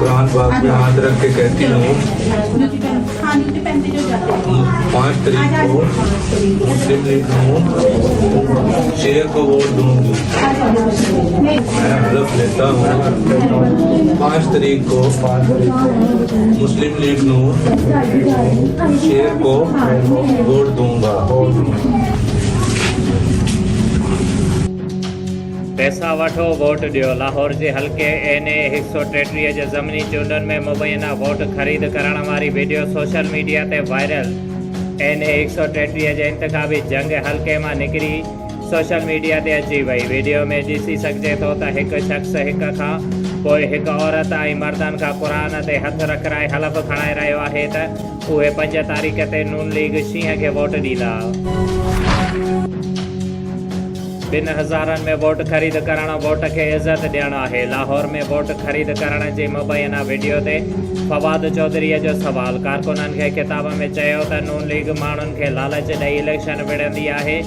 कुरान पाक में हाथ रख के कहती हूँ 5 तारीख को मुस्लिम लीग नून शेर को वोट दूंगी। मैं हलफ लेता हूँ 5 तारीख को मुस्लिम लीग नून शेर को वोट दूंगा। पैसा वठो वोट दियो। लाहौर जे हल्के NA 133 जे ज़मीनी चूंडनि में मुबैना वोट ख़रीद करण वारी वीडियो सोशल मीडिया ते वायरल। NA 133 जे इंतख़ाबी जंग हल्के मां निकिरी सोशल मीडिया ते अची वई। वीडियो में ॾिसी सघिजे थो त हिकु शख़्स हिक खां पोइ हिकु औरत ऐं मर्दनि खां क़ुरान ते हथ रखाए हलफ़ खणाए रहियो आहे त उहे 5 तारीख़ ते नून लीग शींहं खे वोट ॾींदा। ॿिन हज़ारनि में वोट ख़रीद करणु वोट खे इज़त ॾियणु आहे। लाहौर में वोट ख़रीद करण जी मुबैना वीडियो ते फवाद चौधरीअ जो सवाल। कारकुननि खे किताब में चयो त नून लीग माण्हुनि खे लालच ॾेई इलेक्शन विढ़ंदी आहे।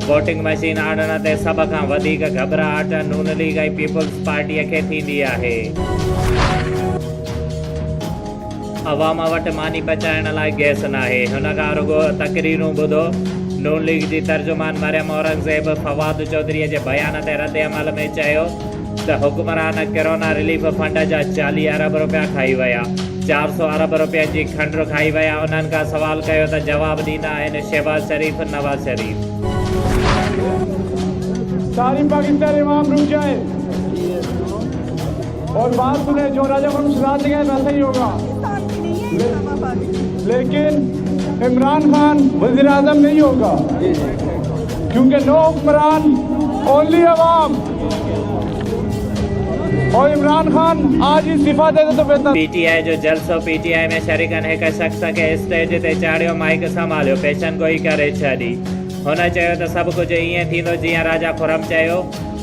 वोटिंग मशीन आणण ते सभ खां वधीक घबराहट नून लीग ऐं पीपुल्स पार्टीअ खे थींदी आहे। अवाम वटि मानी पचाइण लाइ गैस नाहे, हुन खां रुॻो तक़रीरूं ॿुधो। नून लीग जी तर्जुमान मरियम औरंगज़ेब फवाद चौधरीअ जे बयान ते रद्द अमल में चयो त हुक्मरान कोरोना रिलीफ फंड जा 40 अरब रुपया खाई विया, 400 अरब रुपयनि जी खंड खाई विया। उन्हनि खां सवाल कयो त जवाबु ॾींदा आहिनि शहबाज शरीफ, नवाज शरीफ। सारी पाकिस्तान इमाम रुक जाए और बात सुने, जो राजा खुरम सुनाते गए वैसा ही होगा। लेकिन इमरान खान वज़ीर आज़म नहीं होगा, क्योंकि नो हुक्मरान ओनली अवाम। और इमरान खान आज इस्तीफा दे दे तो बेहतर। PTI जो जलसो। PTI में शरीकनि हिक शख़्स खे स्टेज ते चाढ़ियो, माइक संभालियो, पेशन गोई करे छॾी। हुन चयो त सभु कुझु ईअं थींदो जीअं राजा खुरम चयो,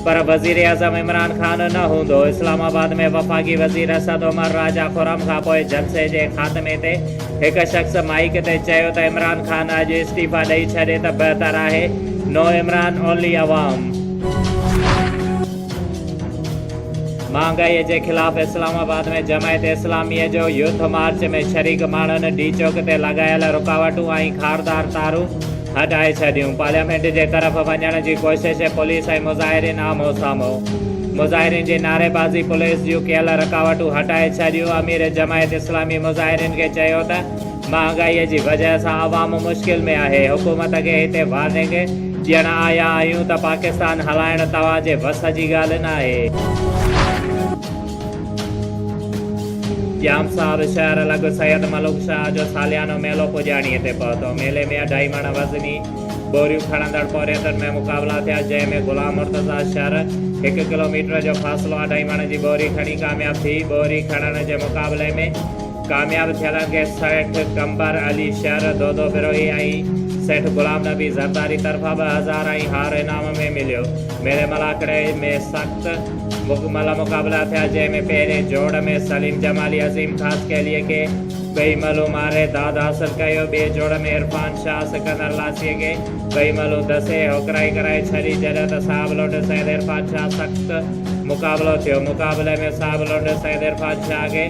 पर वज़ीर आज़म इमरान खान न हूंदो। इस्लामाबाद में वफ़ाक़ी वज़ीर असद उमर राजा खुरम खां पोइ जलसे जे ख़ात्मे ते हिकु शख़्स माइक ते चयो त इमरान खान अॼु इस्तीफ़ा ॾेई छॾे त बहितर आहे। नो इमरान ओनली अवाम। महांगाईअ जे ख़िलाफ़ इस्लामाबाद में जमायत इस्लामीअ जो यूथ मार्च में शरीक माण्हुनि डी चौक ते लॻायल रुकावटूं ऐं खारदार तारूं हटाए छॾियूं। पार्लियामेंट जे तरफ़ वञण जी कोशिश पुलिस ऐं मुज़ाहिरीन आम्हूं साम्हूं। मुज़ाहिरीन जी नारेबाज़ी पुलिस जूं कयल रुकावटूं हटाए छॾियूं। अमीर जमायत इस्लामी मुज़ाहिरीन खे चयो त महांगाईअ जी वजह सां अवाम मुश्किल में आहे। हुकूमत खे हिते वार्निंग ॾियण आया आहियूं त पाकिस्तान हलाइण तव्हांजे वस जी ॻाल्हि न आहे। जाम साहब शहर लॻ सैयद मलूक शाह जो सालियानो मेलो पुॼाणीअ ते पहुतो। मेले में 2.5 मण वज़नी बोरियूं खणंदड़ पौरियतुनि में मुक़ाबला थिया, जंहिंमें गुलाम मुर्तज़ा शहर 1 किलोमीटर जो फ़ासिलो 2.5 मण जी बोरी खणी कामयाब थी। बोरी खणण जे मुक़ाबले में कामयाब थियलनि खे सेठ कंबर अली शहर दोदो बिरोही ऐं सेठ गुलाम नबी ज़रदारी तरफ़ां 2000 ऐं हार इनाम में मिलियो। मेले मलाकड़े में सख़्त मुक़ाबला थिया, जंहिंमें पहिरें जोड़ में सलीम जमाली अज़ीम ख़ास कैलीअ खे ॿई मलूं मारे दाद हासिल कयो। ॿिए जोड़ में इरफान शाह सिकंदर लासीअ खे ॿई मलूं दसे होकराई कराए छॾी। जॾहिं त साहिब लोड सैद इरफान शाह सख़्त मुक़ाबलो थियो। मुक़ाबले में साहिब लोड सैद इरफान शाह खे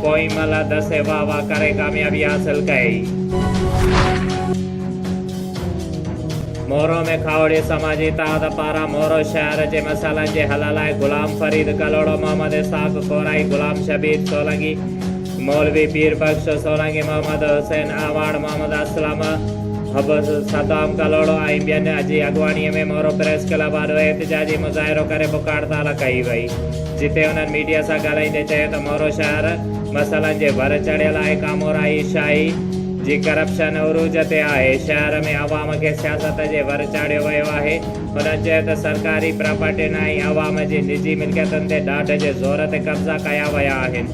पोइ मल दसे वाह वाह करे कामयाबी हासिल कई। मोरो में खावड़ी समाजी ताद पारा मोरो शहर के मसालन के हल लाइ गुलाम फरीद कलोड़ो, मोहम्मद इसाक कोराई, गुलाम शबीर सोलंगी, मौलवी पीर बख्श सोलंगी, मोहम्मद हुसैन आवाड़, मोहम्मद असलम हबस सदाम कलोड़ो ऐं ॿियनि जी अॻुवाणीअ में मोरो प्रेस क्लब वारो एहतिजाजी मुज़ाहिरो करे बुख हड़ताल कई वई, जिते उन्हनि मीडिया सां ॻाल्हाईंदे चयो त मोरो शहर मसइलनि जे भर चढ़ियल आहे। कामोराई शाही जी करप्शन उरूज ते आहे। शहर में अवाम खे सियासत जे भर चाढ़ियो वियो आहे। हुननि चयो त सरकारी प्रॉपर्टियुनि ऐं अवाम जी निजी मिल्कियतुनि ते ॾाढ जे ज़ोर ते कब्ज़ा कया विया आहिनि।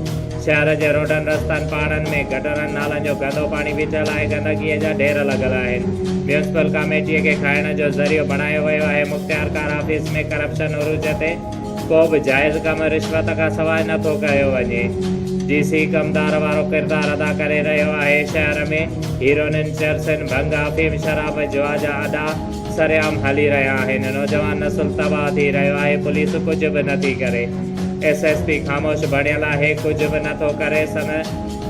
शहर जे रोडनि रस्तनि पाड़नि में गटरनि नालनि जो गंदो पाणी बीठल आहे। गंदगीअ जा ढेर लॻल आहिनि। म्यूनिसिपल कमेटीअ खे खाइण जो ज़रियो बणायो वियो आहे। मुख़्तियारकार ऑफिस में करप्शन उरूज ते को बि जाइज़ कमु रिश्वत खां सवाइ नथो कयो वञे। DC कमदार वारो किरदारु अदा करे रहियो आहे। शहर में हीरोइननि, चरसनि, भंग, अफ़ीम, शराब, जुआ जा अॾा सरेआम हली रहिया आहिनि। नौजवान नसुल तबाह थी रहियो आहे। पुलिस कुझु बि नथी करे। SSP ख़ामोश बणियल आहे, कुझु बि नथो करे।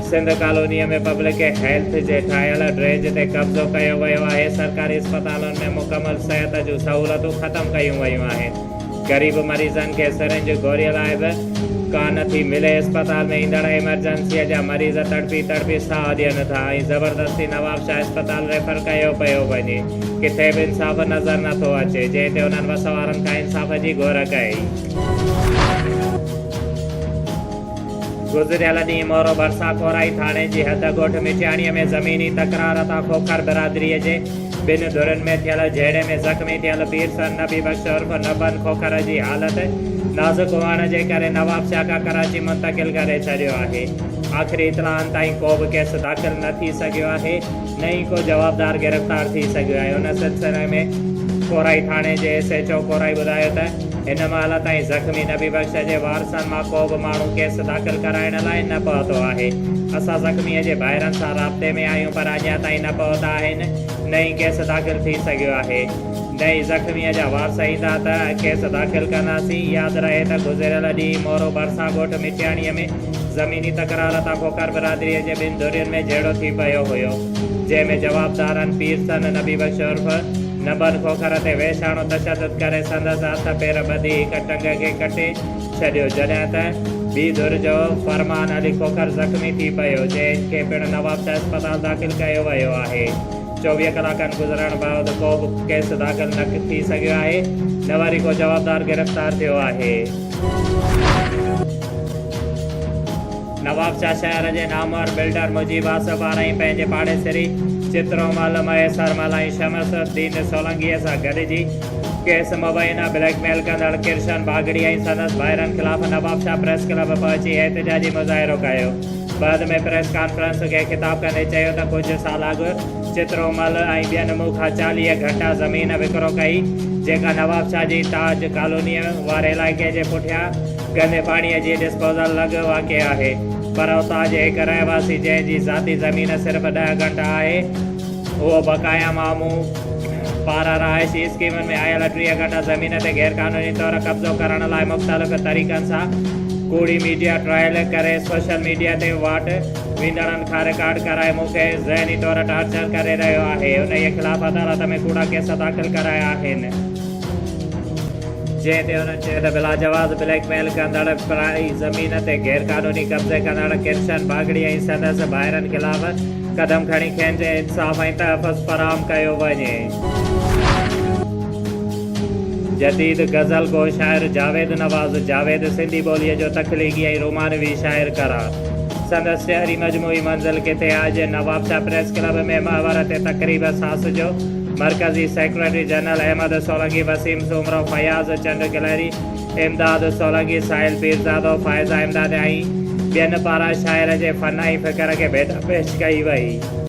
सिंध कॉलोनीअ में पब्लिक हेल्थ जे ठाहियल ड्रेज ते कब्ज़ो कयो वियो आहे। सरकारी अस्पतालुनि में मुकमल सिहत जूं सहूलियतूं ख़तमु कयूं वयूं आहिनि। ग़रीब मरीज़नि खे सिरिंज गोरीअ लाइ बि कान थी मिले। अस्पताल में ईंदड़ एमरजेंसीअ जा मरीज़ तड़पी साह ॾियनि था ऐं ज़बरदस्ती नवाब शाह अस्पताल रेफर कयो पियो वञे। किथे बि इंसाफ़ नज़र नथो अचे, जंहिं ते उन्हनि वसवारनि खां इंसाफ़ जी घुर कई। गुज़िरियल ॾींहुं मोरो भरिसां कोराई थाणे जी हद ॻोठ मिटियाणीअ में ज़मीनी तकरार तां खोखर बिरादरीअ जे ॿिनि धुरनि में थियल झेड़े में ज़ख़्मी थियल पीरसन नबी बख्श उर्फ नबन खोखर जी हालति नाज़ुक हुअण जे करे नवाब शाह खां कराची मुंतक़िल करे छॾियो आहे। आख़िरी इतलाहनि ताईं को बि केस दाख़िल न थी सघियो आहे, न ई को जवाबदार गिरफ़्तार थी सघियो आहे। उन सिलसिले में कोराई थाणे जे SHO कोराई ॿुधायो त हिन महिल ताईं ज़ख़्मी नबी बख्श जे वारसनि मां को बि माण्हू केस दाख़िल कराइण लाइ न पहुतो आहे। असां ज़ख़्मीअ जे भाइरनि सां राब्ते में आहियूं, पर अञा ताईं न पहुता आहिनि, न ई केस दाख़िल थी सघियो आहे। न ई ज़ख़्मीअ जा वारस ईंदा त केस दाख़िल कंदासीं। यादि रहे त गुज़िरियल ॾींहुं मोरो भरिसां ॻोठ मिटियाणीअ में ज़मीनी तकरार तां खोखर बिरादरीअ जे ॿिनि धुरियुनि में झेड़ो थी पियो हुयो, जंहिंमें जवाबदारनि पीरसन नबी बख्श उर्फ नबन खोखर ते वेशाणो तशदुद करे संदसि हथ पेर ॿधी हिक टंग खे कटे छॾियो, जॾहिं त ॿी धुर जो फरमान अली खोखर ज़ख़्मी थी पियो, जंहिंखे पिणु नवाब शाह अस्पताल दाख़िल कयो वियो आहे। 24 कलाकनि गुज़रण बैदि को बि केस दाख़िल न थी सघियो आहे, न वरी को जवाबदार गिरफ़्तार थियो आहे। नवाब शाह शहर जे नामवर बिल्डर मुजीब आसफ पारां पंहिंजे पाड़ेसरी चित्रोमल महेसरमल ऐं शमसुद्दीन सोलंकीअ सां गॾिजी केस मुबैना ब्लैकमेल कंदड़ किरशन बागड़ी ऐं संदसि भाइरनि ख़िलाफ़ नवाब शाह प्रेस क्लब पहुची एहतिजाजी मुज़ाहिरो कयो। बाद में प्रेस कॉन्फ्रेंस खे ख़िताब कंदे चयो त कुझु साल अॻु चित्रोमल ऐं ॿियनि मूंखां 40 घंटा ज़मीन विकिरो कई, जेका नवाब शाह जी ताज कॉलोनीअ वारे इलाइक़े जे पुठियां गंदे पाणीअ जी डिस्पोज़ल लॻ वाक़िए आहे। पर उतां जे हिकु रहवासी जंहिंजी ज़ाती ज़मीन सिर्फ़ु 10 घंटा आहे, उहो बक़ाया मामू पारां रहाइशी स्कीमुनि में आयल 30 घंटा ज़मीन ते गैरक़ानूनी तौर कब्ज़ो करण लाइ मुख़्तलिफ़ तरीक़नि सां कूड़ी मीडिया ट्रायल करे सोशल मीडिया ते वाट वेंदड़नि खां रिकॉर्ड कराए मूंखे ज़हनी तौर टार्चर करे रहियो आहे। उन जे ख़िलाफ़ अदालत में कूड़ा केस दाख़िल कराया आहिनि, जंहिं ते हुन चयो त बिलाजवाज़ ब्लैकमेल कंदड़ पराई ज़मीन ते गैरक़ानूनी कब्ज़े कंदड़ किरशन बागड़ी ऐं संदसि भाइरनि ख़िलाफ़ क़दम खणी खेनि इंसाफ़ ऐं तहफ़ुज़ फ़राहम कयो वञे। जदीद गज़ल गो शाइर जावेद नवाज़ जावेद सिंधी ॿोलीअ जो तख़लीक़ी ऐं रोमानवी शाइर करार। संदसि शहरी मजमूई मंज़िल किथे आज नवाब शाह प्रेस क्लब में महवर ते तक़रीब सास जो मरकज़ी सेक्रेटरी जनरल अहमद सोलंकी, वसीम सुमरो, फयाज़ चंद गिलहरी, इमदाद सोलंकी, साहिल पीरज़ादो, फ़ाइज़ा इमदाद ऐं ॿियनि पारां शाइर जे फ़न ऐं फ़िक्र खे भेट पेश कई वई।